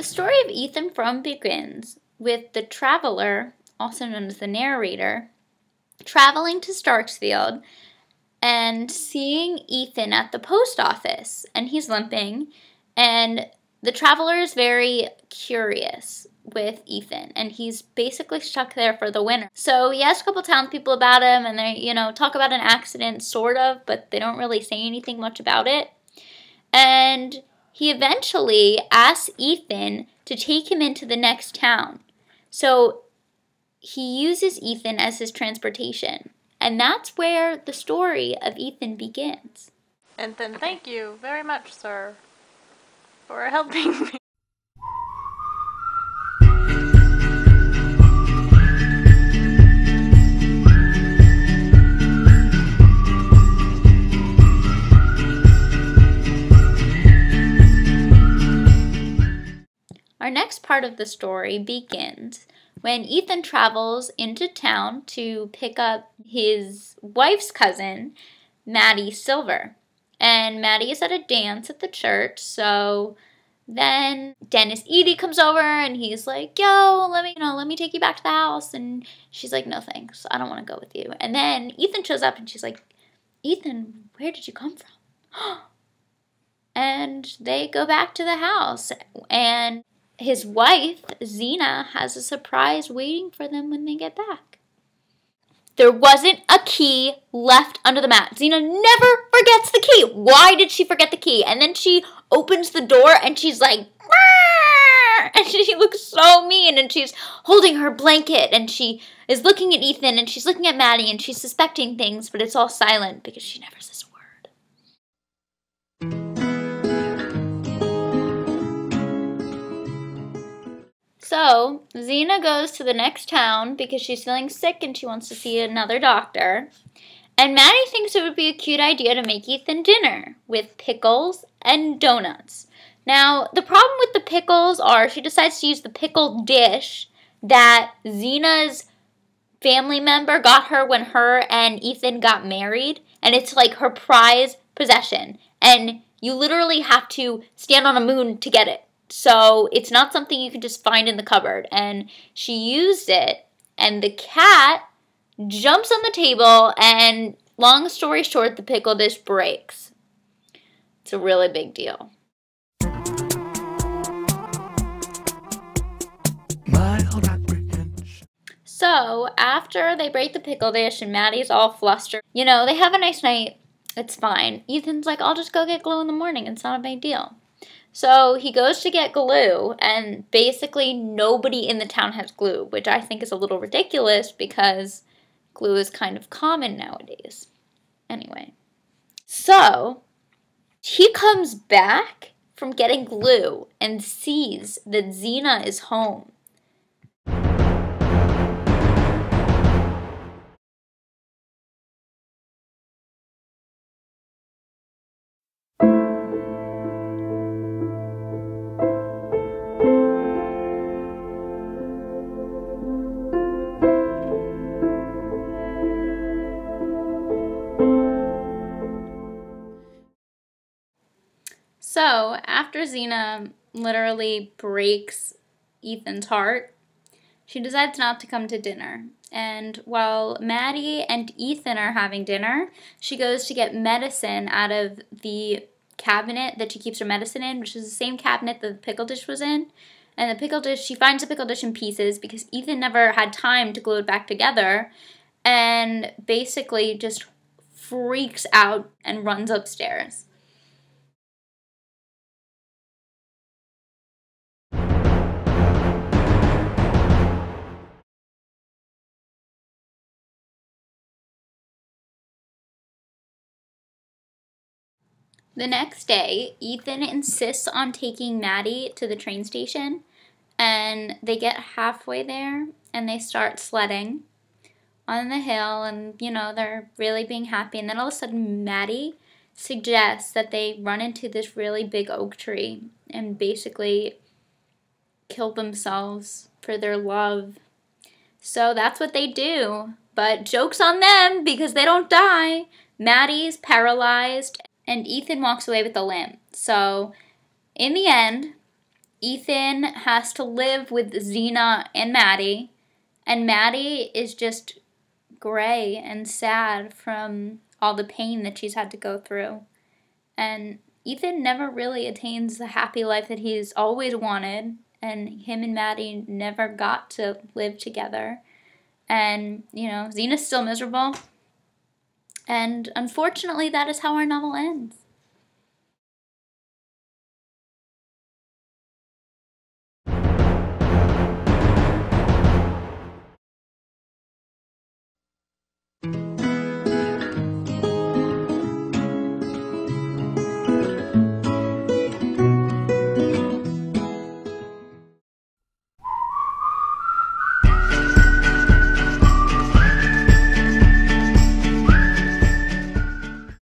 story of Ethan Frome begins with the traveler, also known as the narrator, traveling to Starksfield and seeing Ethan at the post office, and he's limping, and the traveler is very curious with Ethan, and he's basically stuck there for the winter. So he asks a couple townspeople about him, and they, talk about an accident, sort of, but they don't really say anything much about it. And he eventually asks Ethan to take him into the next town. So he uses Ethan as his transportation. And that's where the story of Ethan begins. And then thank you very much, sir, for helping me. Our next part of the story begins when Ethan travels into town to pick up his wife's cousin, Maddie Silver. And Maddie is at a dance at the church, so then Dennis Edie comes over and he's like, yo, let me take you back to the house. And she's like, no thanks, I don't want to go with you. And then Ethan shows up and she's like, Ethan, where did you come from? And they go back to the house, and his wife, Xena, has a surprise waiting for them when they get back. There wasn't a key left under the mat. Xena never forgets the key. Why did she forget the key? And then she opens the door and she's like, Arr! And she looks so mean, and she's holding her blanket, and she is looking at Ethan, and she's looking at Maddie, and she's suspecting things, but it's all silent because she never says a word. So, Xena goes to the next town because she's feeling sick and she wants to see another doctor. And Maddie thinks it would be a cute idea to make Ethan dinner with pickles and donuts. Now, the problem with the pickles are she decides to use the pickle dish that Xena's family member got her when her and Ethan got married. And it's like her prized possession. And you literally have to stand on a moon to get it. So it's not something you can just find in the cupboard. And she used it, and the cat jumps on the table, and long story short, the pickle dish breaks. It's a really big deal. So after they break the pickle dish and Maddie's all flustered, they have a nice night. It's fine. Ethan's like, I'll just go get glue in the morning. It's not a big deal. So he goes to get glue, and basically nobody in the town has glue, which I think is a little ridiculous because glue is kind of common nowadays. Anyway, so he comes back from getting glue and sees that Xena is home. So, after Xena literally breaks Ethan's heart, she decides not to come to dinner. And while Maddie and Ethan are having dinner, she goes to get medicine out of the cabinet that she keeps her medicine in, which is the same cabinet that the pickle dish was in. And the pickle dish, she finds the pickle dish in pieces because Ethan never had time to glue it back together, and basically just freaks out and runs upstairs. The next day, Ethan insists on taking Maddie to the train station, and they get halfway there, and they start sledding on the hill, and, they're really being happy, and then all of a sudden, Maddie suggests that they run into this really big oak tree and basically kill themselves for their love. So that's what they do, but joke's on them because they don't die. Maddie's paralyzed, and Ethan walks away with a limp. So, in the end, Ethan has to live with Xena and Maddie, and Maddie is just gray and sad from all the pain that she's had to go through. And Ethan never really attains the happy life that he's always wanted, and him and Maddie never got to live together. And, Xena's still miserable. And unfortunately, that is how our novel ends.